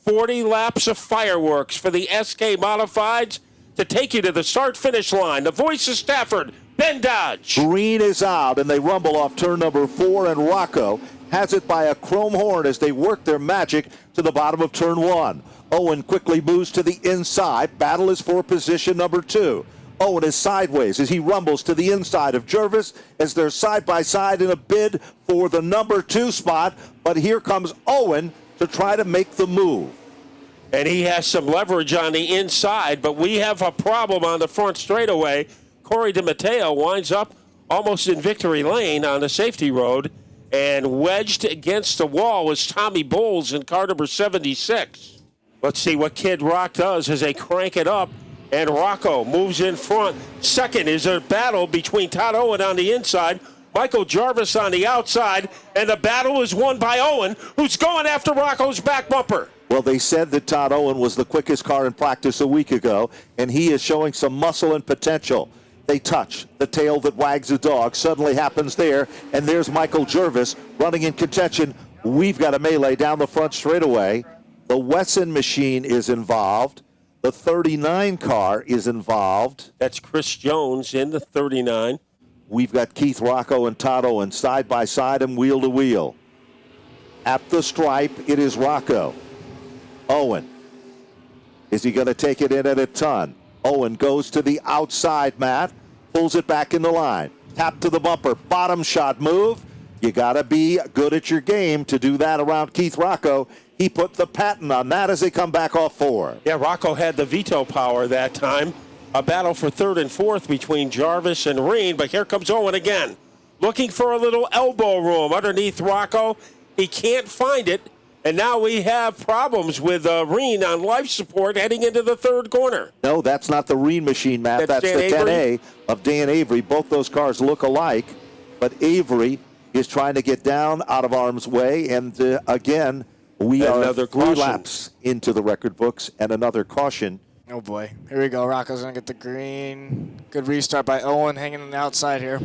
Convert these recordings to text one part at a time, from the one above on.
40 laps of fireworks for the SK Modifieds to take you to the start-finish line. The voice of Stafford, Ben Dodge. Green is out, and they rumble off turn number 4, and Rocco has it by a chrome horn as they work their magic to the bottom of turn 1. Owen quickly moves to the inside. Battle is for position number 2. Owen is sideways as he rumbles to the inside of Gervais as they're side-by-side in a bid for the number 2 spot. But here comes Owen to try to make the move. And he has some leverage on the inside, but we have a problem on the front straightaway. Corey DiMatteo winds up almost in victory lane on the safety road, and wedged against the wall was Tommy Bowles in car number 76. Let's see what Kid Rock does as they crank it up, and Rocco moves in front. Second is a battle between Todd Owen on the inside, Michael Gervais on the outside, and the battle is won by Owen, who's going after Rocco's back bumper. Well, they said that Todd Owen was the quickest car in practice a week ago, and he is showing some muscle and potential. They touch. The tail that wags the dog suddenly happens there, and there's Michael Gervais running in contention. We've got a melee down the front straightaway. The Wesson machine is involved. The 39 car is involved. That's Chris Jones in the 39. We've got Keith Rocco and Todd Owen side by side and wheel to wheel. At the stripe, it is Rocco. Owen. Is he going to take it in at a ton? Owen goes to the outside, Matt. Pulls it back in the line. Tap to the bumper. Bottom shot move. You got to be good at your game to do that around Keith Rocco. He put the patent on that as they come back off 4. Yeah, Rocco had the veto power that time. A battle for third and fourth between Gervais and Reen, but here comes Owen again. Looking for a little elbow room underneath Rocco. He can't find it, and now we have problems with Reen on life support heading into the third corner. No, that's not the Reen machine, Matt. That's the 10A of Dan Avery. Both those cars look alike, but Avery is trying to get down out of harm's way, and again, we are 3 laps into the record books and another caution. Oh, boy. Here we go. Rocco's going to get the green. Good restart by Owen hanging on the outside here.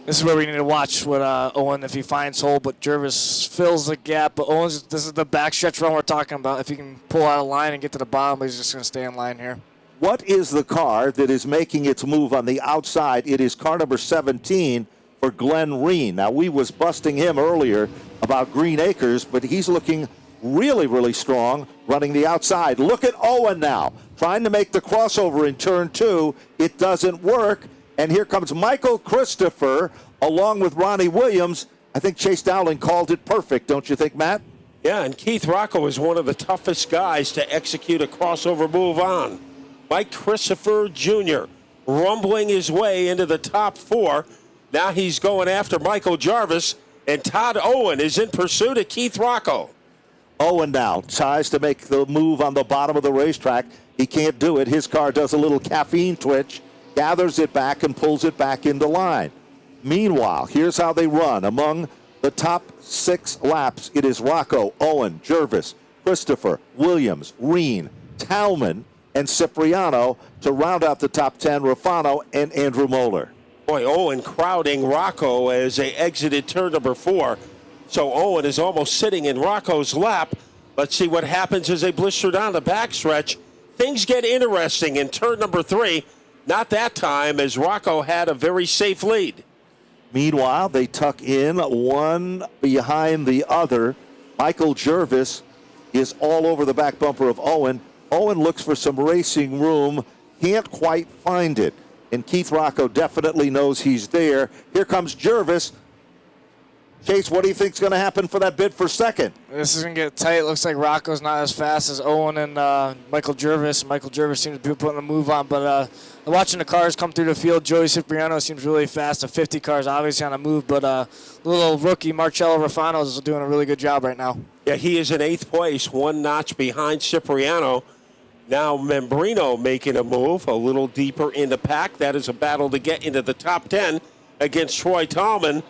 This is where we need to watch what Owen, if he finds hole, but Gervais fills the gap. But Owen's, this is the backstretch run we're talking about. If he can pull out of line and get to the bottom, he's just going to stay in line here. What is the car that is making its move on the outside? It is car number 17 for Glenn Reen. Now, we was busting him earlier about Green Acres, but he's looking really, really strong running the outside. Look at Owen now, trying to make the crossover in turn 2. It doesn't work. And here comes Michael Christopher along with Ronnie Williams. I think Chase Dowling called it perfect, don't you think, Matt? Yeah, and Keith Rocco is one of the toughest guys to execute a crossover move on. Mike Christopher Jr. rumbling his way into the top 4. Now he's going after Michael Gervais, and Todd Owen is in pursuit of Keith Rocco. Owen now tries to make the move on the bottom of the racetrack. He can't do it. His car does a little caffeine twitch, gathers it back, and pulls it back into line. Meanwhile, here's how they run. Among the top 6 laps, it is Rocco, Owen, Gervais, Christopher, Williams, Reen, Talman, and Cipriano to round out the top 10, Rafano and Andrew Moeller. Boy, Owen crowding Rocco as they exited turn number 4. So Owen is almost sitting in Rocco's lap. Let's see what happens as they blister down the backstretch. Things get interesting in turn number 3. Not that time, as Rocco had a very safe lead. Meanwhile, they tuck in one behind the other. Michael Gervais is all over the back bumper of Owen. Owen looks for some racing room, can't quite find it. And Keith Rocco definitely knows he's there. Here comes Gervais. Chase, what do you think is going to happen for that bid for second? This is going to get tight. Looks like Rocco's not as fast as Owen and Michael Gervais. Michael Gervais seems to be putting the move on, but watching the cars come through the field, Joey Cipriano seems really fast. The 50 cars obviously on the move, but little rookie Marcello Rafano is doing a really good job right now. Yeah, he is in 8th place, 1 notch behind Cipriano. Now Membrino making a move a little deeper in the pack. That is a battle to get into the top 10 against Troy Tallman.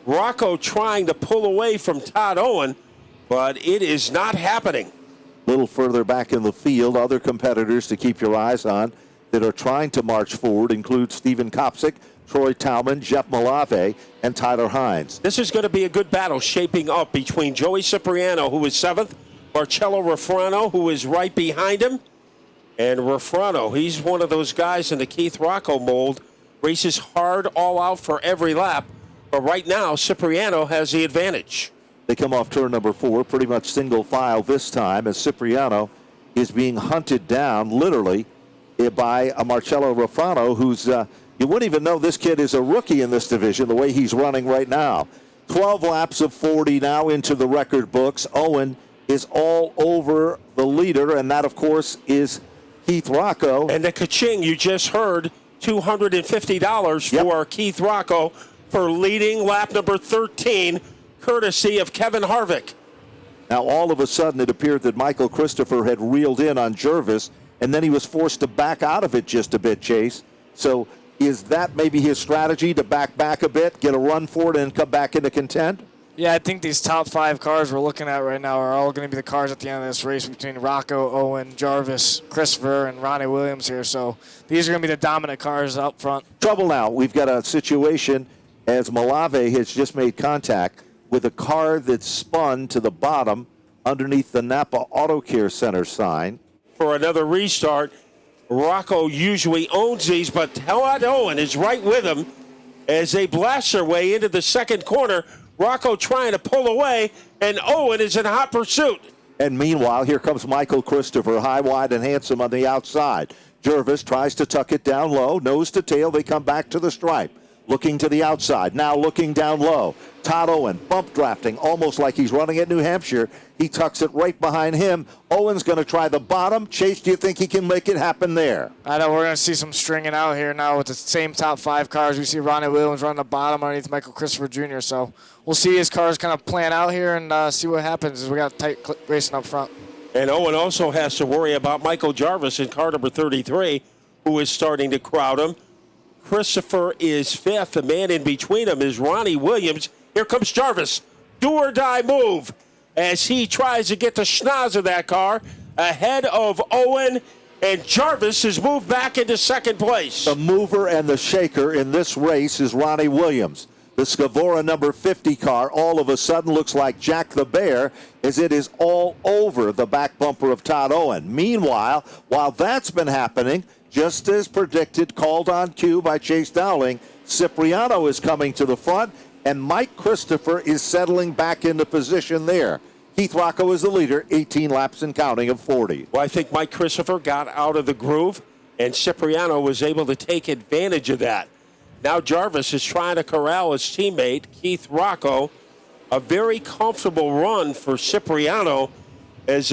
Rocco trying to pull away from Todd Owen, but it is not happening. A little further back in the field, other competitors to keep your eyes on that are trying to march forward include Stephen Kopsick, Troy Talman, Jeff Malave, and Tyler Hines. This is going to be a good battle shaping up between Joey Cipriano, who is 7th, Marcello Refrano, who is right behind him. And Refrano, he's one of those guys in the Keith Rocco mold, races hard all out for every lap. But right now, Cipriano has the advantage. They come off turn number 4, pretty much single file this time, as Cipriano is being hunted down, literally, by a Marcello Refrano, who's, you wouldn't even know this kid is a rookie in this division, the way he's running right now. 12 laps of 40 now into the record books. Owen is all over the leader, and that, of course, is Keith Rocco. And the ka-ching, you just heard, $250 for Keith Rocco for leading lap number 13, courtesy of Kevin Harvick. Now, all of a sudden, it appeared that Michael Christopher had reeled in on Gervais, and then he was forced to back out of it just a bit, Chase. So is that maybe his strategy, to back a bit, get a run for it, and come back into content? Yeah, I think these top 5 cars we're looking at right now are all going to be the cars at the end of this race between Rocco, Owen, Gervais, Christopher, and Ronnie Williams here. So these are going to be the dominant cars up front. Trouble now. We've got a situation as Malave has just made contact with a car that's spun to the bottom underneath the Napa Auto Care Center sign. For another restart, Rocco usually owns these, but Howard Owen is right with him as they blast their way into the second corner. Rocco trying to pull away, and Owen is in hot pursuit. And meanwhile, here comes Michael Christopher, high, wide, and handsome on the outside. Gervais tries to tuck it down low, nose to tail. They come back to the stripe. Looking to the outside, now looking down low. Todd Owen, bump drafting, almost like he's running at New Hampshire. He tucks it right behind him. Owen's going to try the bottom. Chase, do you think he can make it happen there? I know we're going to see some stringing out here now with the same top 5 cars. We see Ronnie Williams running the bottom underneath Michael Christopher Jr. So we'll see his cars kind of plan out here and see what happens as we got tight racing up front. And Owen also has to worry about Michael Gervais in car number 33, who is starting to crowd him. Christopher is 5th. The man in between them is Ronnie Williams. Here comes Gervais. Do or die move as he tries to get the schnoz of that car ahead of Owen. And Gervais has moved back into second place. The mover and the shaker in this race is Ronnie Williams. The Scavora number 50 car all of a sudden looks like Jack the Bear as it is all over the back bumper of Todd Owen. Meanwhile, while that's been happening, just as predicted, called on cue by Chase Dowling, Cipriano is coming to the front, and Mike Christopher is settling back into position there. Keith Rocco is the leader, 18 laps and counting of 40. Well, I think Mike Christopher got out of the groove, and Cipriano was able to take advantage of that. Now Gervais is trying to corral his teammate, Keith Rocco. A very comfortable run for Cipriano as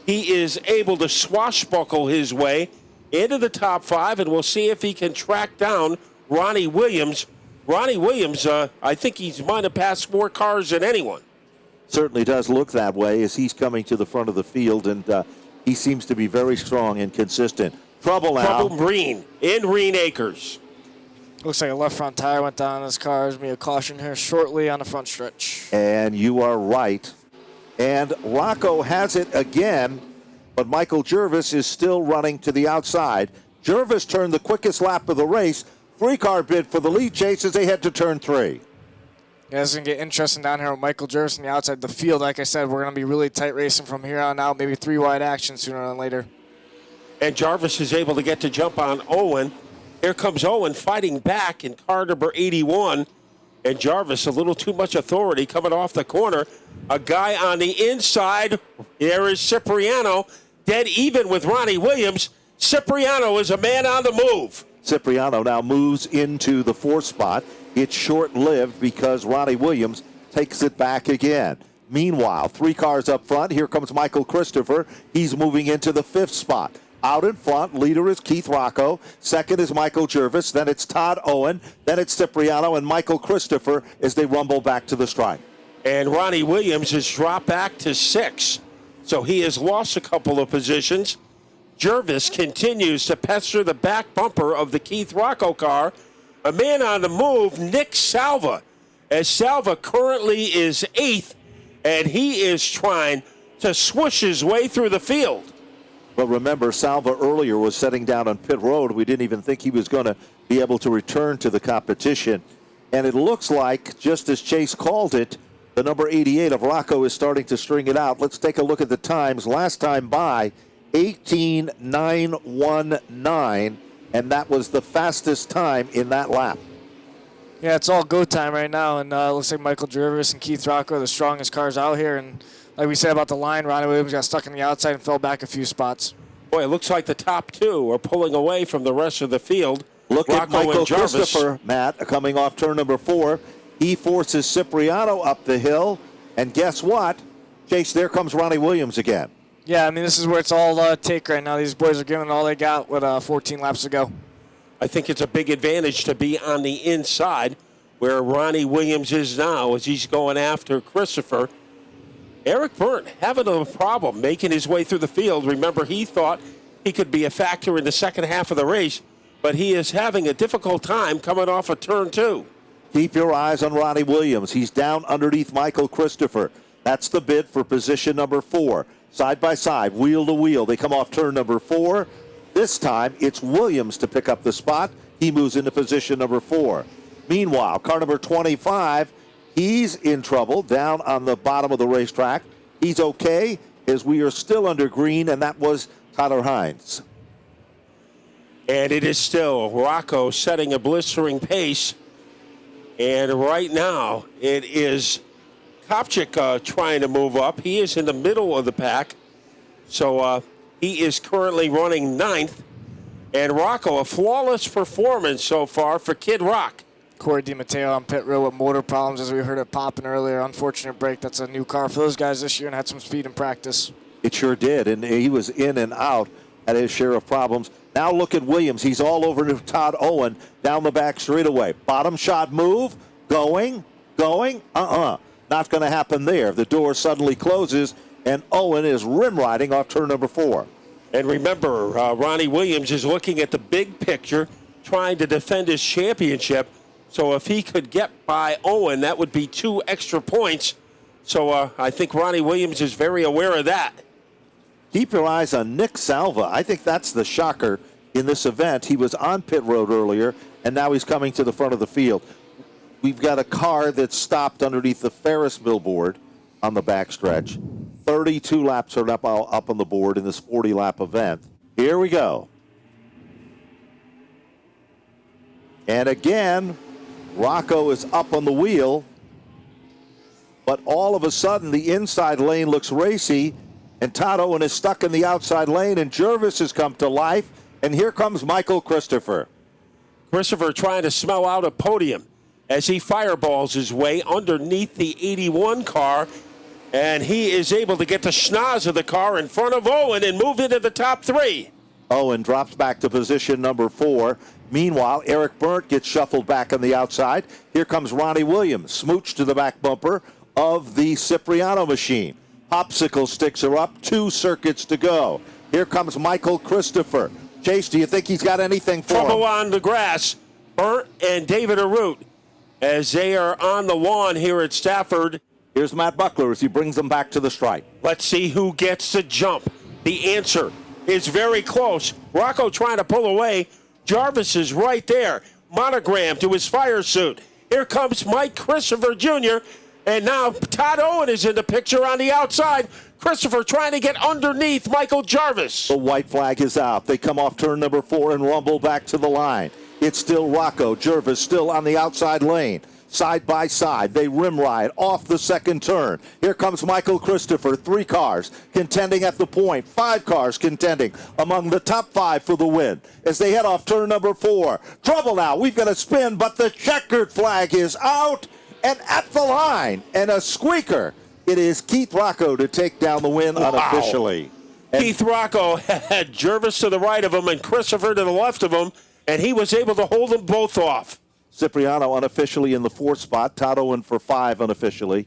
he is able to swashbuckle his way into the top 5, and we'll see if he can track down Ronnie Williams. Ronnie Williams, I think he might have passed more cars than anyone. Certainly does look that way as he's coming to the front of the field, and he seems to be very strong and consistent. Trouble now. Green in Green Acres. Looks like a left front tire went down on this car. There's going to be a caution here shortly on the front stretch. And you are right. And Rocco has it again, but Michael Gervais is still running to the outside. Gervais turned the quickest lap of the race. 3-car bid for the lead chase as they head to turn 3. Yeah, this is going to get interesting down here with Michael Gervais on the outside. The field, like I said, we're going to be really tight racing from here on out, maybe 3-wide action sooner than later. And Gervais is able to get to jump on Owen. Here comes Owen fighting back in car number 81. And Gervais, a little too much authority coming off the corner. A guy on the inside. There is Cipriano, dead even with Ronnie Williams. Cipriano is a man on the move. Cipriano now moves into the 4th spot. It's short-lived because Ronnie Williams takes it back again. Meanwhile, 3 cars up front. Here comes Michael Christopher. He's moving into the 5th spot. Out in front, leader is Keith Rocco. Second is Michael Gervais. Then it's Todd Owen. Then it's Cipriano and Michael Christopher as they rumble back to the stripe. And Ronnie Williams has dropped back to 6. So he has lost a couple of positions. Gervais continues to pester the back bumper of the Keith Rocco car. A man on the move, Nick Salva, as Salva currently is 8th, and he is trying to swoosh his way through the field. But remember, Salva earlier was setting down on pit road. We didn't even think he was going to be able to return to the competition. And it looks like, just as Chase called it, the number 88 of Rocco is starting to string it out. Let's take a look at the times. Last time by, 18:919, and that was the fastest time in that lap. Yeah, it's all go time right now, and it looks like Michael Gervais and Keith Rocco are the strongest cars out here. And like we said about the line, Ronnie Williams got stuck on the outside and fell back a few spots. Boy, it looks like the top two are pulling away from the rest of the field. Look Rocco at Michael and Gervais. Christopher, Matt, coming off turn number 4. He forces Cipriano up the hill, and guess what? Chase, there comes Ronnie Williams again. Yeah, I mean, this is where it's all take right now. These boys are giving all they got with 14 laps to go. I think it's a big advantage to be on the inside where Ronnie Williams is now as he's going after Christopher. Eric Burt having a problem making his way through the field. Remember, he thought he could be a factor in the second half of the race, but he is having a difficult time coming off of turn 2. Keep your eyes on Ronnie Williams. He's down underneath Michael Christopher. That's the bid for position number 4. Side by side, wheel to wheel. They come off turn number 4. This time, it's Williams to pick up the spot. He moves into position number 4. Meanwhile, car number 25, he's in trouble down on the bottom of the racetrack. He's okay as we are still under green, and that was Tyler Hines. And it is still Rocco setting a blistering pace. And right now, it is Kopchik trying to move up. He is in the middle of the pack. So he is currently running 9th. And Rocco, a flawless performance so far for Kid Rock. Corey DiMatteo on pit road with motor problems, as we heard it popping earlier. Unfortunate break. That's a new car for those guys this year and had some speed in practice. It sure did, and he was in and out at his share of problems. Now look at Williams. He's all over to Todd Owen down the back straightaway. Bottom shot move, going. Not going to happen there. The door suddenly closes, and Owen is rim riding off turn number 4. And remember, Ronnie Williams is looking at the big picture, trying to defend his championship. So if he could get by Owen, that would be 2 extra points. So I think Ronnie Williams is very aware of that. Keep your eyes on Nick Salva. I think that's the shocker in this event. He was on pit road earlier, and now he's coming to the front of the field. We've got a car that's stopped underneath the Ferris wheel board on the backstretch. 32 laps are up on the board in this 40-lap event. Here we go. And again, Rocco is up on the wheel, but all of a sudden the inside lane looks racy, and Todd Owen is stuck in the outside lane, and Gervais has come to life, and here comes Michael Christopher. Christopher trying to smell out a podium as he fireballs his way underneath the 81 car, and he is able to get the schnoz of the car in front of Owen and move into the top 3. Owen drops back to position number 4. Meanwhile, Eric Burt gets shuffled back on the outside. Here comes Ronnie Williams, smooch to the back bumper of the Cipriano machine. Popsicle sticks are up, 2 circuits to go. Here comes Michael Christopher. Chase, do you think he's got anything for Trouble him? on the grass. Burt and David Arute as they are on the lawn here at Stafford. Here's Matt Buckler as he brings them back to the stripe. Let's see who gets the jump. The answer is very close. Rocco trying to pull away. Gervais is right there, monogrammed to his fire suit. Here comes Mike Christopher Jr., and now Todd Owen is in the picture on the outside. Christopher trying to get underneath Michael Gervais. The white flag is out. They come off turn number 4 and rumble back to the line. It's still Rocco. Gervais still on the outside lane. Side by side, they rim ride off the second turn. Here comes Michael Christopher. 3 cars contending at the point. 5 cars contending among the top 5 for the win. As they head off turn number 4. Trouble now. We've got a spin, but the checkered flag is out and at the line. And a squeaker. It is Keith Rocco to take down the win unofficially. And Keith Rocco had Gervais to the right of him and Christopher to the left of him, and he was able to hold them both off. Cipriano unofficially in the 4th spot. Todd Owen for 5 unofficially.